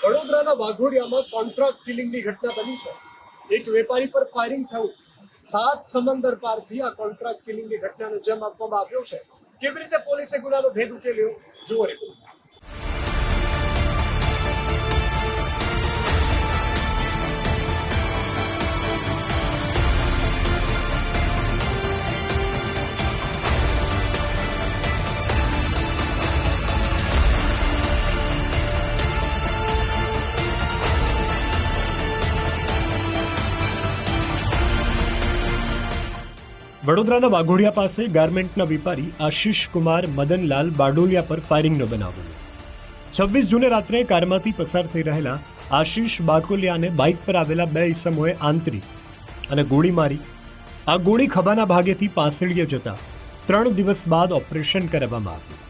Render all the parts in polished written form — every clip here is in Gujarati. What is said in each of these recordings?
વડોદરાના વાઘોડિયામાં કોન્ટ્રાક્ટ કિલિંગની ઘટના બની છે. એક વેપારી પર ફાયરિંગ થયું. 7 સમંદર પારથી આ કોન્ટ્રાક્ટ કિલિંગની ઘટનાને અંજામ આપવામાં આવ્યો છે. કેવી રીતે પોલીસે ગુનાનો ભેદ ઉકેલ્યો, જુઓ રિપોર્ટ. વડોદરાના વાઘોડિયા પાસે ગાર્મેન્ટના વેપારી આશીષ કુમાર મદનલાલ બારડોલિયા પર ફાયરિંગનો બનાવ બન્યો. 26 જૂને રાત્રે કારમાંથી પસાર થઈ રહેલા આશીષ બારડોલિયાને બાઇક પર આવેલા 2 ઈસમોએ આંતરી અને ગોળી મારી. આ ગોળી ખભાના ભાગેથી પાંસળીએ જતા 3 દિવસ બાદ ઓપરેશન કરવામાં આવ્યું.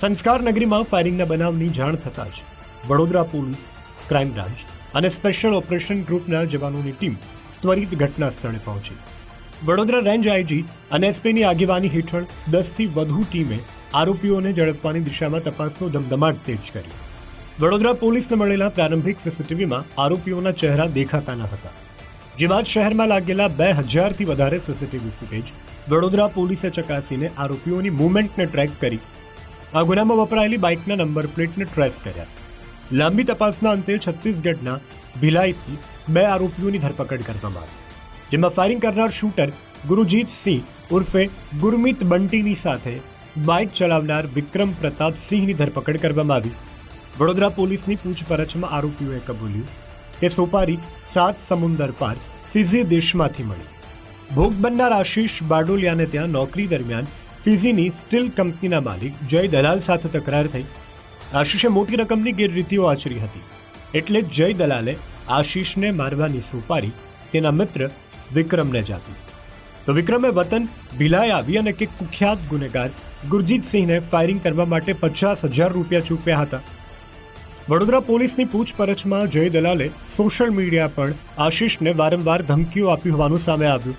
સંસ્કાર નગરીમાં ફાયરિંગના બનાવની જાણ થતાં જ વડોદરા પોલીસ, ક્રાઇમ બ્રાન્ચ અને સ્પેશિયલ ઓપરેશન ગ્રુપના જવાનોની ટીમ ત્વરિત ઘટના સ્થળે પહોંચી. વડોદરા રેન્જ આઈજી અને એસપીની આગેવાની હેઠળ 10થી વધુ ટીમે આરોપીઓને ઝડપવાની દિશામાં તપાસનો ધમધમાટ તેજ કરી. વડોદરા પોલીસને મળેલા પ્રારંભિક સીસીટીવીમાં આરોપીઓના ચહેરા દેખાતા ન હતા. જે બાદ શહેરમાં લાગેલા 2000થી વધારે સીસીટીવી ફૂટેજ વડોદરા પોલીસે ચકાસીને આરોપીઓની મૂવમેન્ટને ટ્રેક કરી આ ગુનામાં વપરાયેલી બાઇકના નંબર પ્લેટને ટ્રેસ કર્યા. લાંબી તપાસના અંતે છત્તીસગઢના ભિલાઈથી 2 આરોપીઓની ધરપકડ કરવામાં આવી, જેમાં ફાયરિંગ કરનાર શૂટર ગુરુજીત સિંહ ઉર્ફે ગુરમીત બંટીની સાથે બાઇક ચલાવનાર વિક્રમ પ્રતાપ સિંહની ધરપકડ કરવામાં આવી. વડોદરા પોલીસની પૂછપરછમાં આરોપીઓએ કબૂલ્યું કે સોપારી 7 સમુંદર પાર ફિઝી દેશમાંથી મળી. ભોગ બનનાર આશીષ બારડોલિયાને ત્યાં નોકરી દરમિયાન ફિઝીની સ્ટીલ કંપનીના માલિક જય દલાલ સાથે તકરાર થઈ. આશીષે મોટી રકમની ગેરરીતિઓ આચરી હતી, એટલે જય દલાલે આશીષને મારવાની સોપારી તેના મિત્ર વિક્રમને જ આપી. તો વિક્રમે વતન ભિલાઈ આવી અને કે કુખ્યાત ગુનેગાર ગુરજીત સિંહને ફાયરિંગ કરવા માટે 50,000 રૂપિયા ચૂકવ્યા હતા. વડોદરા પોલીસની પૂછપરછમાં જય દલાલે સોશિયલ મીડિયા પર આશીષને વારંવાર ધમકીઓ આપી હોવાનું સામે આવ્યું.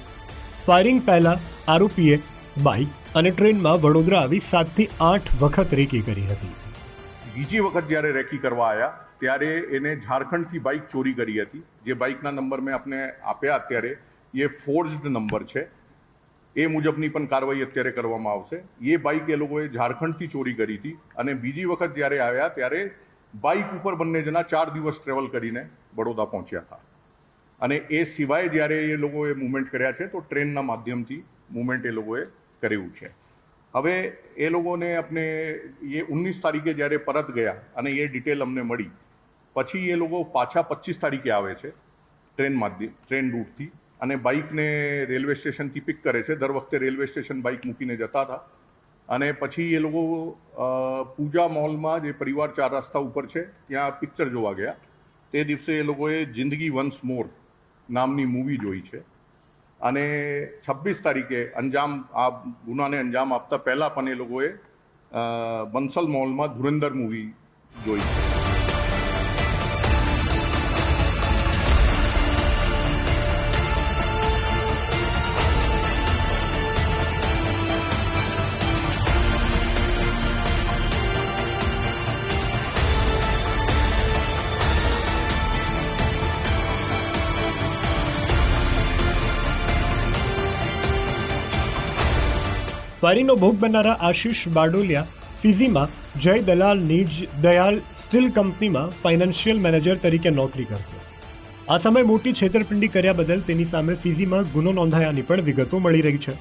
ફાયરિંગ પહેલા આરોપીએ બાઇક અને ટ્રેનમાં વડોદરા આવી 7થી 8 વખત રેકી કરી હતી. બીજી વખત જ્યારે રેકી કરવા આવ્યા ત્યારે એને ઝારખંડથી બાઇક ચોરી કરી હતી. જે બાઇકના નંબર મેં આપને આપ્યા અત્યારે એ ફોર્જડ નંબર છે. એ મુજબની પણ કાર્યવાહી અત્યારે કરવામાં આવશે. એ બાઇક એ લોકોએ ઝારખંડથી ચોરી કરી હતી અને બીજી વખત જ્યારે આવ્યા ત્યારે બાઇક ઉપર બંને જણા 4 દિવસ ટ્રેવલ કરીને બડોદા પહોંચ્યા હતા. અને એ સિવાય જ્યારે એ લોકોએ મૂવમેન્ટ કર્યા છે તો ટ્રેનના માધ્યમથી મૂવમેન્ટ એ લોકોએ કર્યું છે. હવે એ લોકોને આપણે એ 19 તારીખે જ્યારે પરત ગયા અને એ ડિટેલ અમને મળી પછી એ લોકો પાછા 25 તારીખે આવે છે ટ્રેન રૂટથી અને બાઇકને રેલવે સ્ટેશનથી પિક કરે છે. દર વખતે રેલવે સ્ટેશન બાઇક મૂકીને જતા હતા અને પછી એ લોકો પૂજા મોલમાં જે પરિવાર 4 રસ્તા ઉપર છે ત્યાં પિક્ચર જોવા ગયા. તે દિવસે એ લોકોએ જિંદગી વન્સ મોર નામની મૂવી જોઈ છે અને 26 તારીખે આ ગુનાને અંજામ આપતા પહેલાં પણ એ લોકોએ બંસલ મોલમાં ધુરંધર મૂવી જોઈ છે. ફાયરિંગનો ભોગ બનનારા આશીષ બારડોલિયા ફિઝીમાં જય દલાલની જ દયાલ સ્ટીલ કંપનીમાં ફાઇનાન્શિયલ મેનેજર તરીકે નોકરી કરતો. આ સમયે મોટી છેતરપિંડી કર્યા બદલ તેની સામે ફિઝીમાં ગુનો નોંધાયાની પણ વિગતો મળી રહી છે.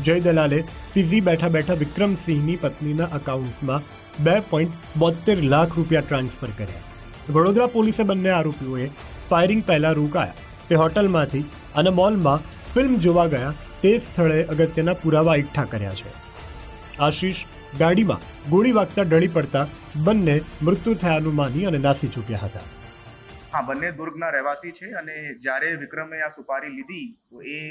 જય દલાલે ફિઝી બેઠા બેઠા વિક્રમસિંહની પત્નીના અકાઉન્ટમાં 2.72 લાખ રૂપિયા ટ્રાન્સફર કર્યા. વડોદરા પોલીસે બંને આરોપીઓએ ફાયરિંગ પહેલા રોકાયા તે હોટલમાંથી અને મોલમાં ફિલ્મ જોવા ગયા તે સ્થળે અગત્યના પુરાવા એકઠા કર્યા છે. આશીષ ગાડીમાં ગોળી વાગતા ઢળી પડતા બંને મૃત્યુ થયાનું માની અને નાસી છૂટ્યા હતા. હા, બંને દુર્ગના રહેવાસી છે અને જ્યારે વિક્રમે આ સુપારી લીધી તો એ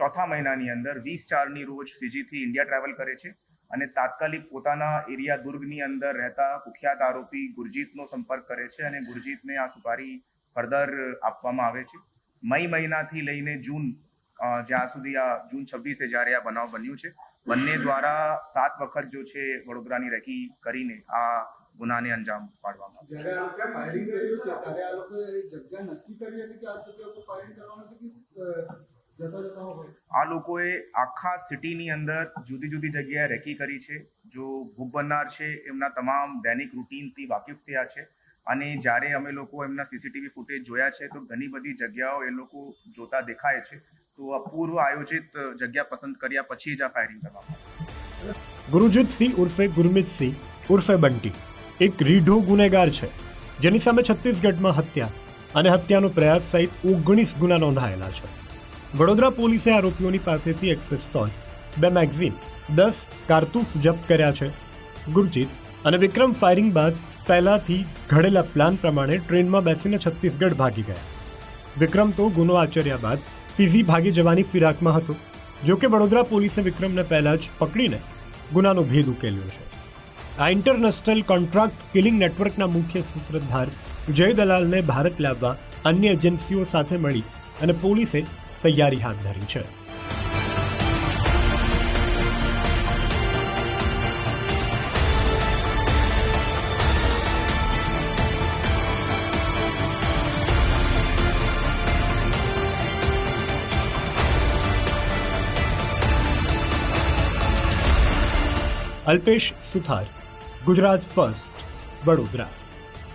4થા મહિનાની અંદર 20/4ની રોજ ફિજીથી ઇન્ડિયા ટ્રાવેલ કરે છે અને તાત્કાલિક પોતાના એરિયા દુર્ગની અંદર રહેતા કુખ્યાત આરોપી ગુરજીતનો સંપર્ક કરે છે અને ગુરજીતને આ સુપારી ફર્ધર આપવામાં આવે છે. મઈ મહિનાથી લઈને જૂન જ્યાં સુધી આ જૂન 26 જ્યારે આ બનાવ બન્યું છે બંને દ્વારા 7 વખત જો છે વડોદરાની રેકી કરીને આ ગુનાને અંજામ પાડવામાં આવ્યો. જ્યારે આ લોકો ફાયરિંગ કર્યું છે ત્યારે આ લોકોએ જગ્યા નક્કી કરી હતી કે આ જગ્યા ઉપર ફાયરિંગ કરવાનું છે કે જતા જતા હોય? આ લોકોએ આખા સિટીની અંદર જુદી જુદી જગ્યાએ રેકી કરી છે. જો ભોગ બનનાર છે એમના તમામ દૈનિક રૂટીનથી વાકેફ થયા છે અને જ્યારે અમે લોકો એમના સીસીટીવી ફૂટેજ જોયા છે તો ઘણી બધી જગ્યાઓ એ લોકો જોતા દેખાય છે. તો આ પૂર્વ આયોજિત જગ્યા પસંદ કર્યા પછી જ આ ફાયરિંગ કરવામાં આવ્યું. ગુરુજીતસિંહ ઉર્ફે ગુરમીતસિંહ ઉર્ફે બંટી એક રીઢો ગુનેગાર છે, જેની સામે છત્તીસગઢમાં હત્યા અને હત્યાનો પ્રયાસ સહિત 19 ગુના નોંધાયેલા છે. વડોદરા પોલીસે આરોપીઓની પાસેથી એક પિસ્તોલ, 2 મેગઝીન, 10 કારતૂસ જપ્ત કર્યા છે. ગુરજીત અને વિક્રમ ફાયરિંગ બાદ પહેલાથી ઘડેલા પ્લાન પ્રમાણે ટ્રેનમાં બેસીને છત્તીસગઢ ભાગી ગયા. વિક્રમ તો ગુનો આચર્યા બાદ ફિજી ભાગી જવાની ફિરાકમાં હતો. જોકે વડોદરા પોલીસે વિક્રમને પહેલા જ પકડીને ગુનાનો ભેદ ઉકેલ્યો છે. આ ઇન્ટરનેશનલ કોન્ટ્રાક્ટ કિલિંગ નેટવર્કના મુખ્ય સૂત્રધાર જય દલાલને ભારત લાવવા અન્ય એજન્સીઓ સાથે મળી અને પોલીસે તૈયારી હાથ ધરી છે. અલ્પેશ સુથાર, ગુજરાત ફર્સ્ટ, વડોદરા.